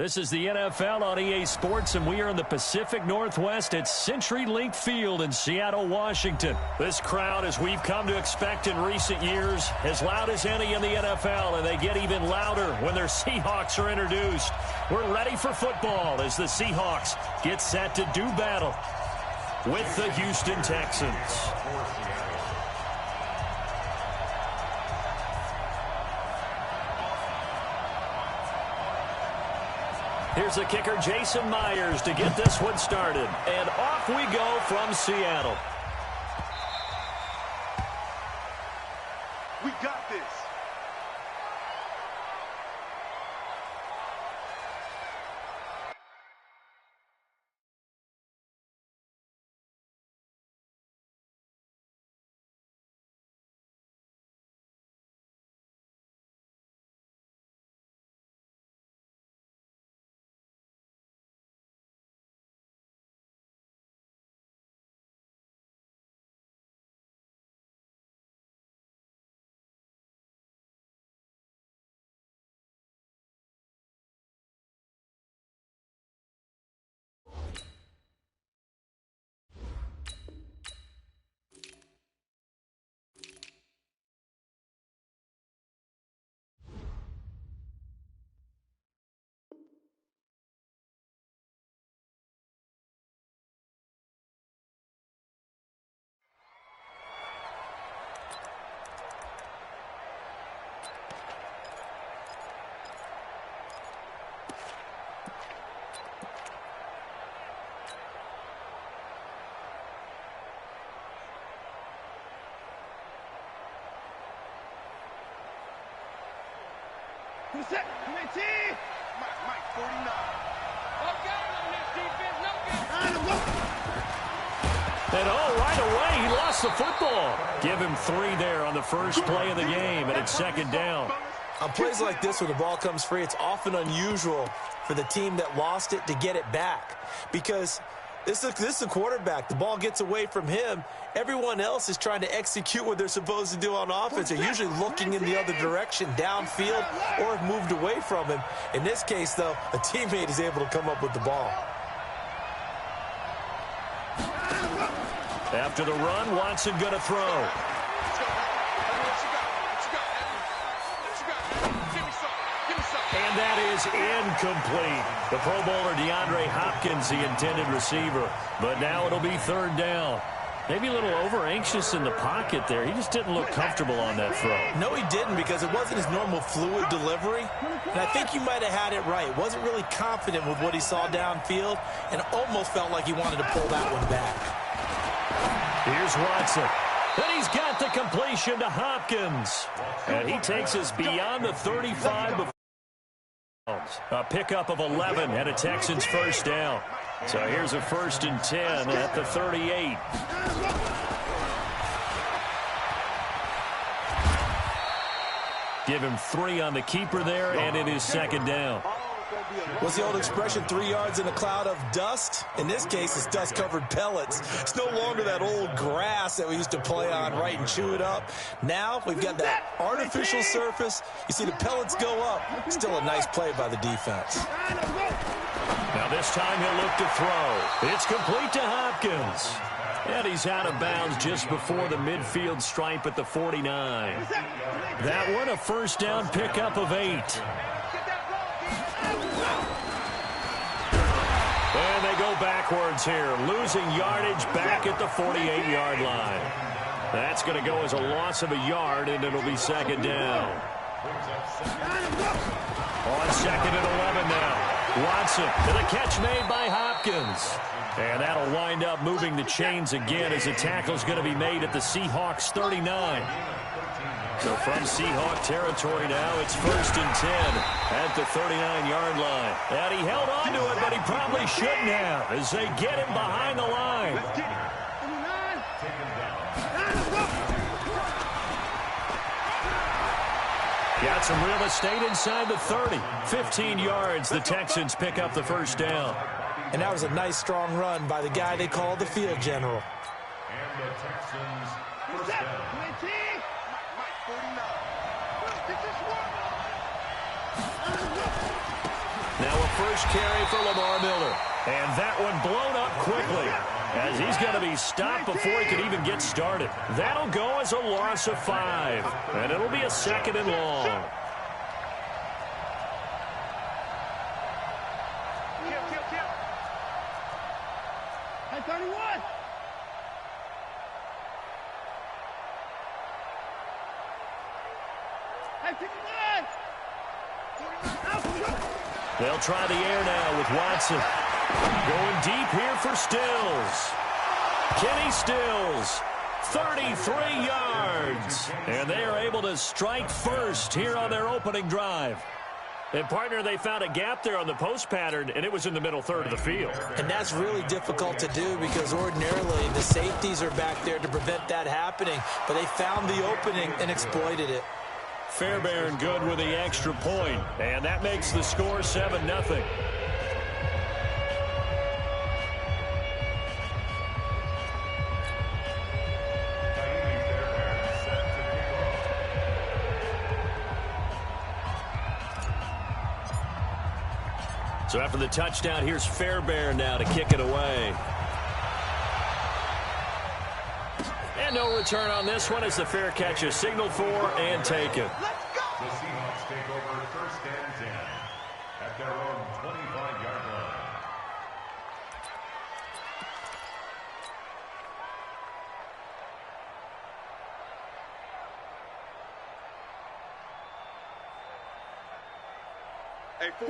This is the NFL on EA Sports, and we are in the Pacific Northwest at CenturyLink Field in Seattle, Washington. This crowd, as we've come to expect in recent years, as loud as any in the NFL, and they get even louder when their Seahawks are introduced. We're ready for football as the Seahawks get set to do battle with the Houston Texans. Here's the kicker, Jason Myers, to get this one started. And off we go from Seattle. We got this. Who's that? Mike 49. And right away, he lost the football. Give him 3 there on the first play of the game, and it's second down. On plays like this, when the ball comes free, it's often unusual for the team that lost it to get it back. Because this is a quarterback. The ball gets away from him. Everyone else is trying to execute what they're supposed to do on offense. They're usually looking in the other direction, downfield, or have moved away from him. In this case, though, a teammate is able to come up with the ball. After the run, Watson going to throw. And that is incomplete. The Pro Bowler DeAndre Hopkins, the intended receiver. But now it'll be third down. Maybe a little over-anxious in the pocket there. He just didn't look comfortable on that throw. No, he didn't, because it wasn't his normal fluid delivery. And I think you might have had it right. Wasn't really confident with what he saw downfield and almost felt like he wanted to pull that one back. Here's Watson. And he's got the completion to Hopkins. And he takes us beyond the 35. A pickup of 11 and a Texans first down. So here's a 1st and 10 at the 38. Give him 3 on the keeper there, and it is second down. What's the old expression, 3 yards in a cloud of dust? In this case, it's dust-covered pellets. It's no longer that old grass that we used to play on, right, and chew it up. Now we've got that artificial surface. You see the pellets go up. Still a nice play by the defense. Now this time he'll look to throw. It's complete to Hopkins. And he's out of bounds just before the midfield stripe at the 49. That one a first down pickup of 8. And they go backwards here, losing yardage back at the 48-yard line. That's going to go as a loss of a yard, and it'll be second down. On 2nd and 11 now. Watson to the catch made by Hopkins. And that'll wind up moving the chains again as the tackle's going to be made at the Seahawks 39. So from Seahawk territory now, it's 1st and 10 at the 39-yard line. And he held on to it, but he probably shouldn't have as they get him behind the line. Got some real estate inside the 30. 15 yards, the Texans pick up the first down. And that was a nice, strong run by the guy they call the field general. And the Texans first down. Now a first carry for Lamar Miller. And that one blown up quickly, as he's going to be stopped before he can even get started. That'll go as a loss of 5, and it'll be a 2nd and long. Hey, 31. Hey, 59. They'll try the air now with Watson. Going deep here for Stills. Kenny Stills, 33 yards. And they are able to strike first here on their opening drive. And, partner, they found a gap there on the post pattern, and it was in the middle third of the field. And that's really difficult to do because ordinarily the safeties are back there to prevent that happening. But they found the opening and exploited it. Fairbairn good with the extra point, and that makes the score 7-0. So after the touchdown, here's Fairbairn now to kick it away. And no return on this one as the fair catch is signaled for and taken. Let's go. The Seahawks take over 1st and 10 at their own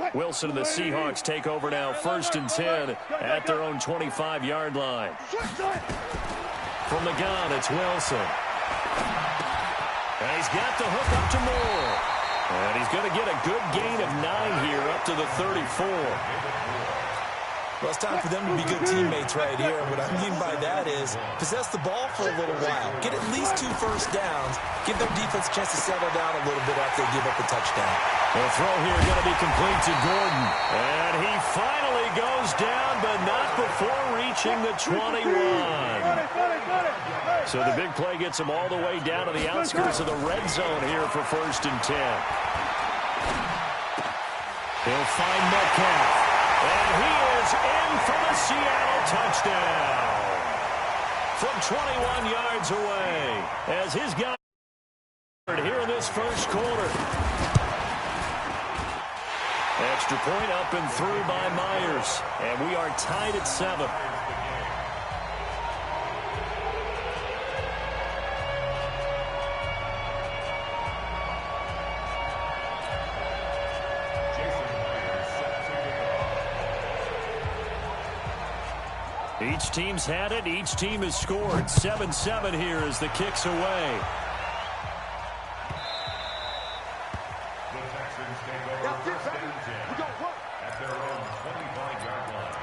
25-yard line. Wilson and the Seahawks take over now 1st and 10 at their own 25-yard line. From the gun, it's Wilson. And he's got the hook up to Moore. And he's going to get a good gain of 9 here up to the 34. Well, it's time for them to be good teammates right here. What I mean by that is possess the ball for a little while. Get at least 2 first downs. Give their defense a chance to settle down a little bit after they give up a touchdown. The throw here going to be complete to Gordon. And he finally goes down, but not before reaching the 21. So the big play gets him all the way down to the outskirts of the red zone here for 1st and 10. He'll find Metcalf. And he is in for the Seattle touchdown. From 21 yards away as his guy here in this first quarter. Extra point up and through by Myers. And we are tied at 7. Each team's had it. Each team has scored. 7-7 here as the kick's away. The Texans take over 1st and 10 at their own 25-yard line.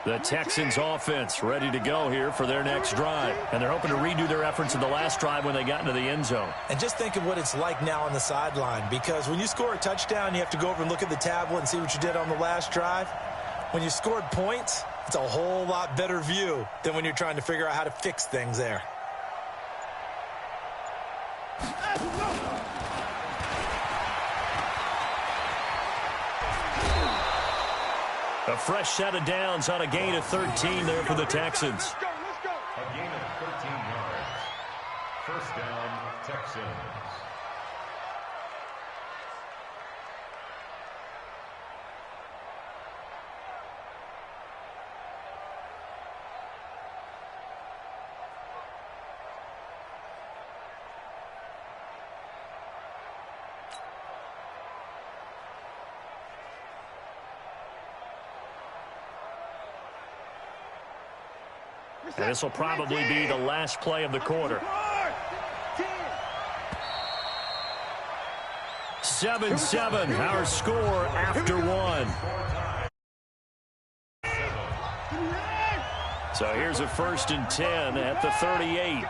The Texans offense ready to go here for their next drive. And they're hoping to redo their efforts in the last drive when they got into the end zone. And just think of what it's like now on the sideline, because when you score a touchdown, you have to go over and look at the tablet and see what you did on the last drive. When you scored points, it's a whole lot better view than when you're trying to figure out how to fix things there. A fresh set of downs on a gain of 13 there for the Texans. Let's go. A gain of 13 yards. 1st down, Texans. And this will probably be the last play of the quarter. 7-7, our score after 1. So here's a 1st and 10 at the 38.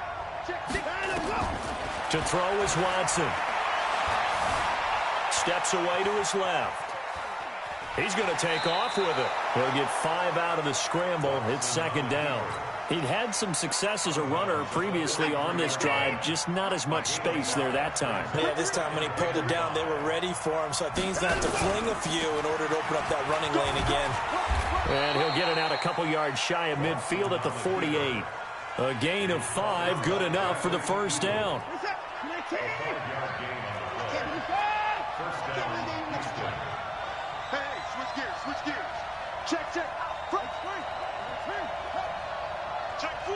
To throw is Watson. Steps away to his left. He's going to take off with it. He'll get 5 out of the scramble. It's second down. He'd had some success as a runner previously on this drive, just not as much space there that time. Yeah, this time when he pulled it down, they were ready for him, so I think he's going to have to fling a few in order to open up that running lane again. And he'll get it out a couple yards shy of midfield at the 48. A gain of 5, good enough for the first down. Hey, switch gears. Check. Front. Check 4.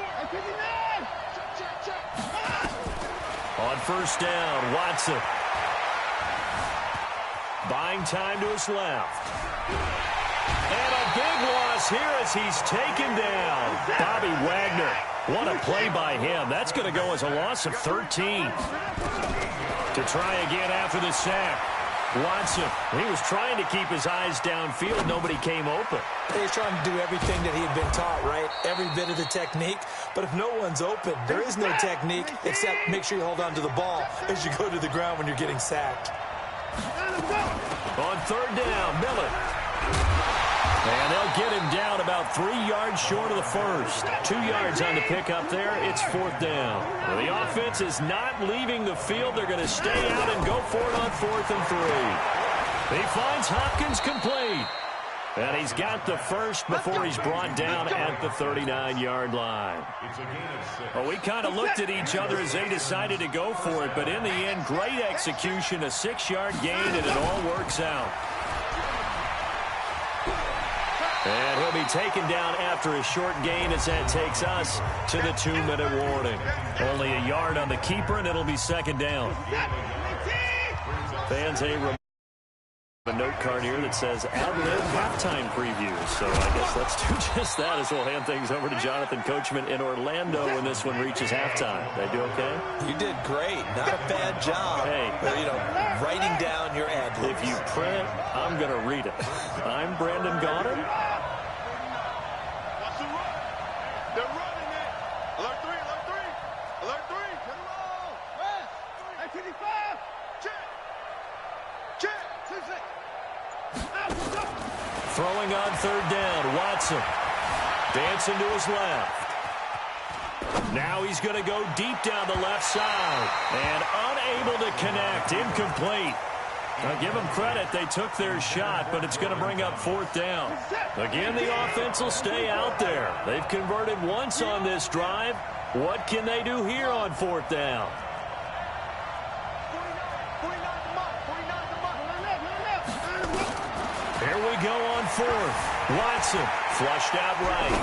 Check. On first down, Watson. Buying time to his left. And a big loss here as he's taken down. Bobby Wagner. What a play by him. That's going to go as a loss of 13. To try again after the sack. Watson, he was trying to keep his eyes downfield. Nobody came open. He's trying to do everything that he had been taught, right? Every bit of the technique. But if no one's open, there is no technique except make sure you hold on to the ball as you go to the ground when you're getting sacked. On third down, Miller. And they'll get him down about 3 yards short of the first. 2 yards on the pickup there. It's fourth down. Well, the offense is not leaving the field. They're going to stay out and go for it on 4th and 3. He finds Hopkins complete. And he's got the first before he's brought down at the 39-yard line. Well, we kind of looked at each other as they decided to go for it. But in the end, great execution, a 6-yard gain, and it all works out. And he'll be taken down after a short gain as that takes us to the 2-minute warning. Only a yard on the keeper, and it'll be second down. Fans, a note card here that says ad-lib halftime preview. So I guess let's do just that as we'll hand things over to Jonathan Coachman in Orlando when this one reaches halftime. Did I do okay? You did great. Not a bad job. Hey. Writing down your ad-libs. If you print it, I'm going to read it. I'm Brandon Gaudin. They're running it. Alert 3. Alert 3. Hit the roll. West. 1985. Check. 2-6. Throwing on third down, Watson. Dancing to his left. Now he's going to go deep down the left side. And unable to connect. Incomplete. Now give them credit. They took their shot, but it's going to bring up fourth down. Again, the offense will stay out there. They've converted once on this drive. What can they do here on fourth down? Here we go on fourth. Watson flushed out right.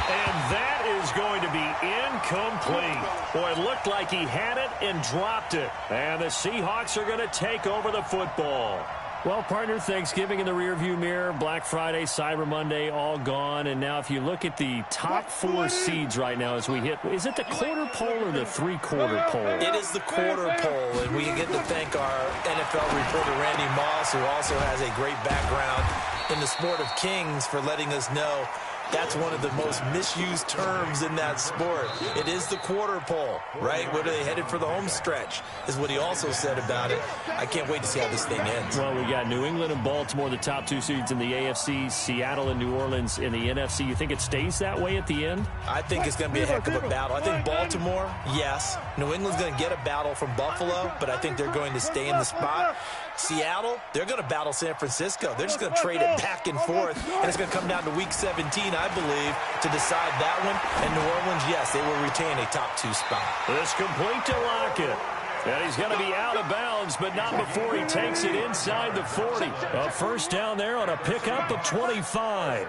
And that is going to be incomplete. Boy, it looked like he had it and dropped it. And the Seahawks are going to take over the football. Well, partner, Thanksgiving in the rearview mirror, Black Friday, Cyber Monday, all gone. And now if you look at the top 4 seeds right now as we hit, is it the quarter pole or the three-quarter pole? It is the quarter pole, and we get to thank our NFL reporter, Randy Moss, who also has a great background in the sport of kings, for letting us know that's one of the most misused terms in that sport. It is the quarter pole, right? Where are they headed for the home stretch is what he also said about it. I can't wait to see how this thing ends. Well, we got New England and Baltimore, the top 2 seeds in the AFC, Seattle and New Orleans in the NFC. You think it stays that way at the end? I think it's going to be a heck of a battle. I think Baltimore, yes. New England's going to get a battle from Buffalo, but I think they're going to stay in the spot. Seattle, they're going to battle San Francisco. They're just going to trade it back and forth, and it's going to come down to Week 17, I believe, to decide that one. And New Orleans, yes, they will retain a top 2 spot. This complete to Lockett. And he's going to be out of bounds, but not before he takes it inside the 40. A first down there on a pickup of 25.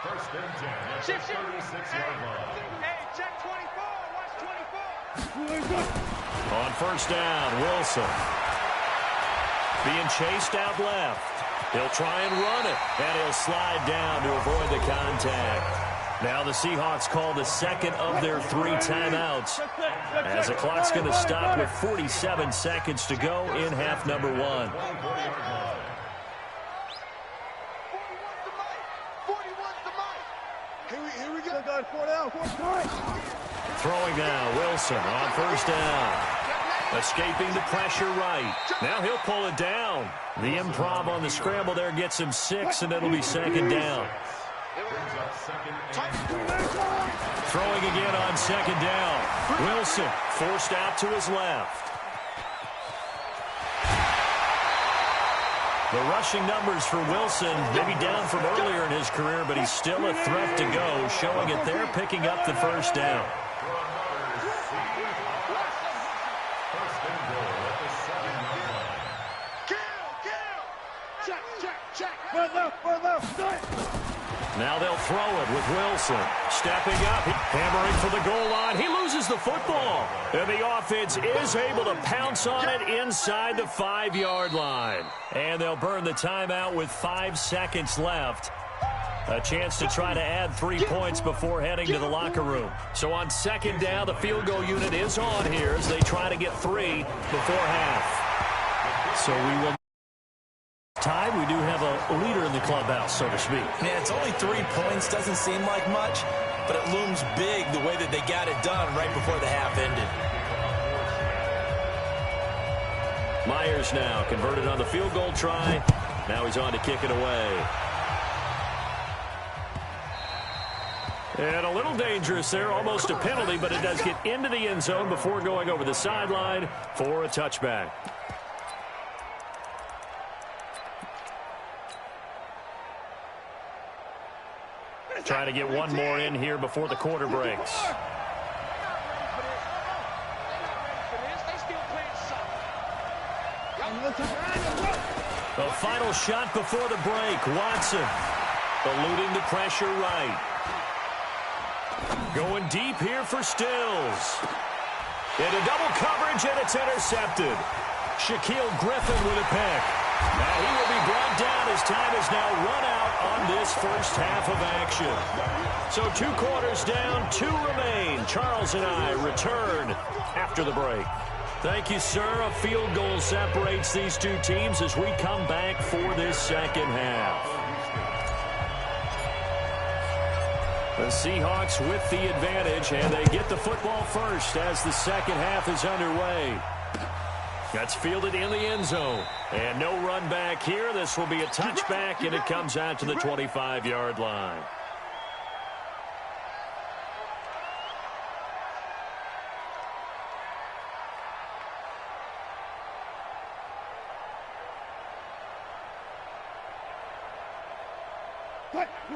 First and 10 at the 36-yard line. Hey, check 24. Watch 24. On first down, Wilson. Being chased out left. He'll try and run it, and he'll slide down to avoid the contact. Now the Seahawks call the second of their 3 timeouts, as the clock's going to stop with 47 seconds to go in half number 1. Here we go. 4 down. Throwing now, Wilson on first down. Escaping the pressure right. Now he'll pull it down. The improv on the scramble there gets him 6, and it'll be second down. Throwing again on second down. Wilson forced out to his left. The rushing numbers for Wilson, maybe down from earlier in his career, but he's still a threat to go, showing it there, picking up the first down. Now they'll throw it with Wilson. Stepping up, hammering for the goal line. He loses the football. And the offense is able to pounce on it inside the 5-yard line. And they'll burn the timeout with 5 seconds left. A chance to try to add 3 points before heading to the locker room. So on second down, the field goal unit is on here as they try to get 3 before half. So we will... Tied, we do have a leader in the clubhouse, so to speak. Man, it's only 3 points. Doesn't seem like much, but it looms big the way that they got it done right before the half ended. Myers now converted on the field goal try. Now he's on to kick it away. And a little dangerous there, almost a penalty, but it does get into the end zone before going over the sideline for a touchback. Trying to get one more in here before the quarter breaks. The final shot before the break. Watson eluding the pressure right. Going deep here for Stills. Into double coverage, and it's intercepted. Shaquille Griffin with a pick. Now he will be brought down as time is now run out on this first half of action. So 2 quarters down, 2 remain. Charles and I return after the break. Thank you, sir. A field goal separates these 2 teams as we come back for this second half. The Seahawks with the advantage, and they get the football first as the second half is underway. That's fielded in the end zone. And no run back here. This will be a touchback, and it comes out to the 25-yard line.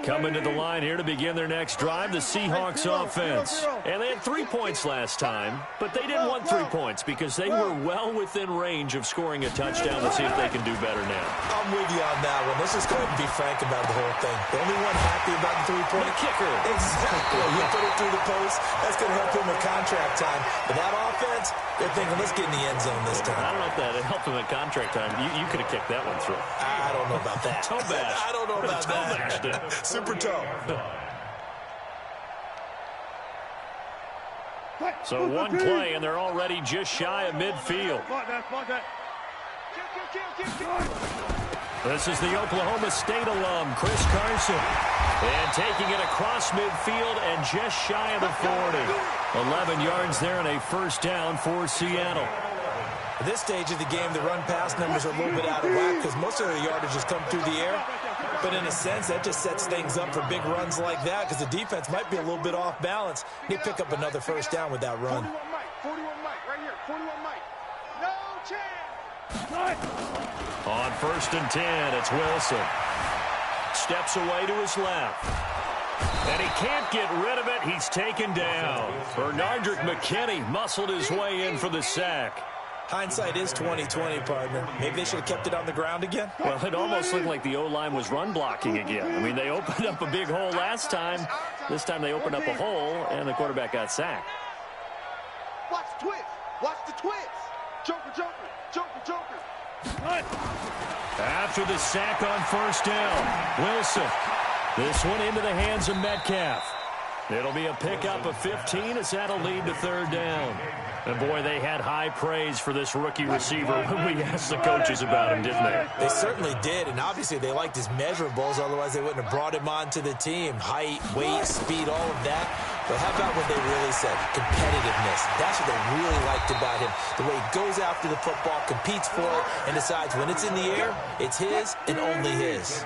Coming to the line here to begin their next drive, the Seahawks offense. And they had 3 points last time, but they didn't want 3 points because they were well within range of scoring a touchdown. Let's see if they can do better now. I'm with you on that one. Let's just go ahead and be frank about the whole thing. The only one happy about the 3-point kicker. Exactly. He put it through the post. That's going to help him with contract time. But that offense, they're thinking, let's get in the end zone this time. I don't know if that helped him at contract time. You could have kicked that one through. I don't know about that. Toe bash. I don't know about that. Super toe. So one play, and they're already just shy of midfield. This is the Oklahoma State alum, Chris Carson. And taking it across midfield and just shy of the 40. 11 yards there and a first down for Seattle. At this stage of the game, the run-pass numbers are a little bit out of whack because most of the yardage has come through the air. But in a sense, that just sets things up for big runs like that because the defense might be a little bit off balance. They pick up another first down with that run. 41 Mike, right here, 41 Mike. No chance. On 1st and 10, it's Wilson. Steps away to his left. And he can't get rid of it. He's taken down. Bernardrick McKinney muscled his way in for the sack. Hindsight is 20/20, partner. Maybe they should have kept it on the ground again. Well, it almost looked like the O-line was run blocking again. I mean, they opened up a big hole last time. This time they opened up a hole, and the quarterback got sacked. Watch the twist. Watch the twist. Joker, joker, joker, joker. After the sack on first down, Wilson. This one into the hands of Metcalf. It'll be a pickup of 15 as that'll lead to 3rd down. And, boy, they had high praise for this rookie receiver when we asked the coaches about him, didn't they? They certainly did, and obviously they liked his measurables. Otherwise, they wouldn't have brought him onto the team. Height, weight, speed, all of that. But how about what they really said? Competitiveness. That's what they really liked about him. The way he goes after the football, competes for it, and decides when it's in the air, it's his and only his.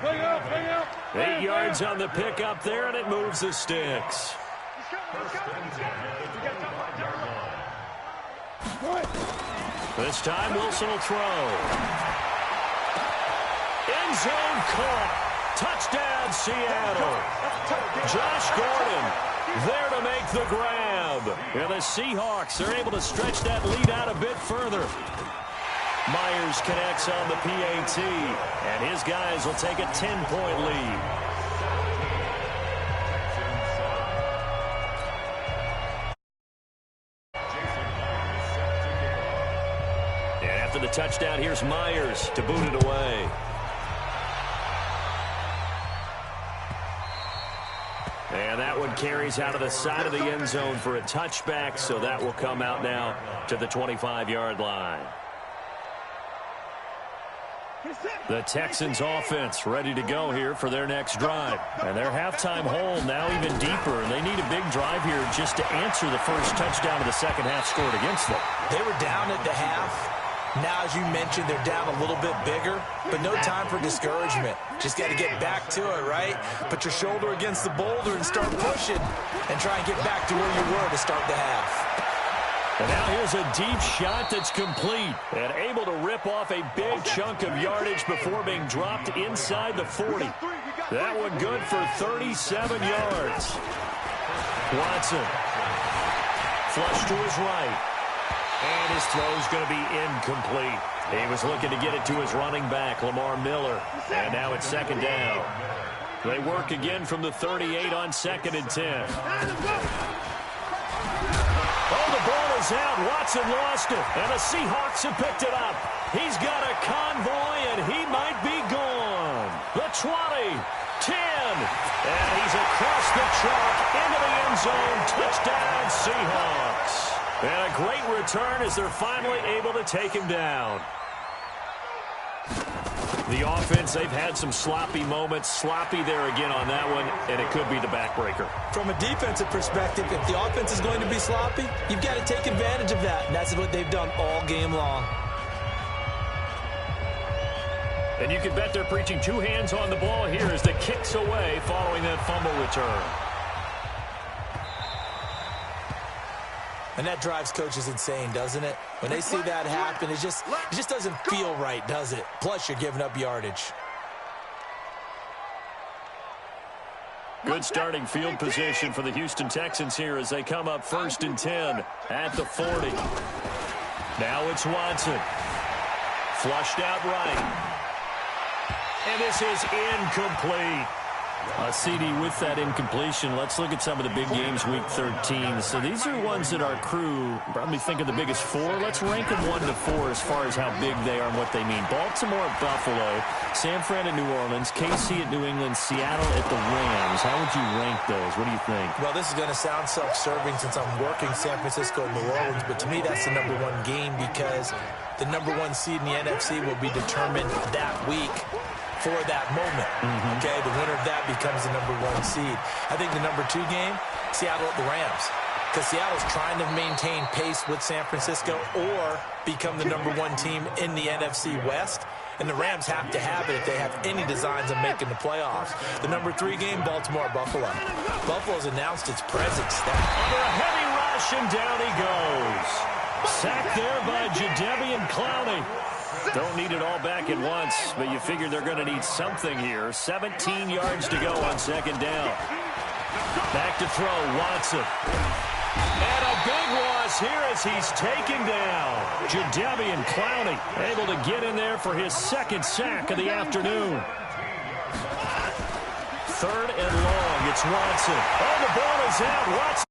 8 yards on the pickup there, and it moves the sticks. This time, Wilson will throw. End zone caught. Touchdown, Seattle. Josh Gordon there to make the grab. And the Seahawks are able to stretch that lead out a bit further. Myers connects on the PAT, and his guys will take a 10-point lead. And after the touchdown, here's Myers to boot it away. And that one carries out of the side of the end zone for a touchback, so that will come out now to the 25-yard line. The Texans offense ready to go here for their next drive. And their halftime hole now even deeper, and they need a big drive here just to answer the first touchdown of the second half scored against them. They were down at the half. Now, as you mentioned, they're down a little bit bigger, but no time for discouragement. Just got to get back to it, right? Put your shoulder against the boulder and start pushing and try and get back to where you were to start the half. And now here's a deep shot that's complete and able to rip off a big chunk of yardage before being dropped inside the 40. That one good for 37 yards. Watson. Flush to his right. And his throw's going to be incomplete. He was looking to get it to his running back, Lamar Miller. And now it's second down. They work again from the 38 on 2nd and 10. Oh, the ball is out. Watson lost it. And the Seahawks have picked it up. He's got a convoy, and he might be gone. The 20, 10. And he's across the chalk into the end zone. Touchdown, Seahawks. And a great return as they're finally able to take him down. The offense, they've had some sloppy moments. Sloppy there again on that one, and it could be the backbreaker. From a defensive perspective, if the offense is going to be sloppy, you've got to take advantage of that, and that's what they've done all game long. And you can bet they're preaching two hands on the ball here as the kick's away following that fumble return. And that drives coaches insane, doesn't it? When they see that happen, it just doesn't feel right, does it? Plus, you're giving up yardage. Good starting field position for the Houston Texans here as they come up 1st and 10 at the 40. Now it's Watson. Flushed out right. And this is incomplete. CD with that incompletion. Let's look at some of the big games week 13. So these are ones that our crew probably think are the biggest four. Let's rank them 1 to 4 as far as how big they are and what they mean. Baltimore at Buffalo, San Fran at New Orleans, KC at New England, Seattle at the Rams. How would you rank those? What do you think? Well, this is going to sound self-serving since I'm working San Francisco and New Orleans, but to me that's the #1 game because the #1 seed in the NFC will be determined that week for that moment. Okay, the winner of that becomes the #1 seed. I think the #2 game, Seattle at the Rams, because Seattle's trying to maintain pace with San Francisco or become the #1 team in the NFC West, and the Rams have to have it if they have any designs of making the playoffs. The #3 game, Baltimore at Buffalo. Buffalo's announced its presence. Under a heavy rush, and down he goes. Sacked there by Jadeveon Clowney. Don't need it all back at once, but you figure they're going to need something here. 17 yards to go on 2nd down. Back to throw, Watson. And a big loss here as he's taken down. Jadeveon Clowney able to get in there for his 2nd sack of the afternoon. 3rd and long, it's Watson. Oh, the ball is out. Watson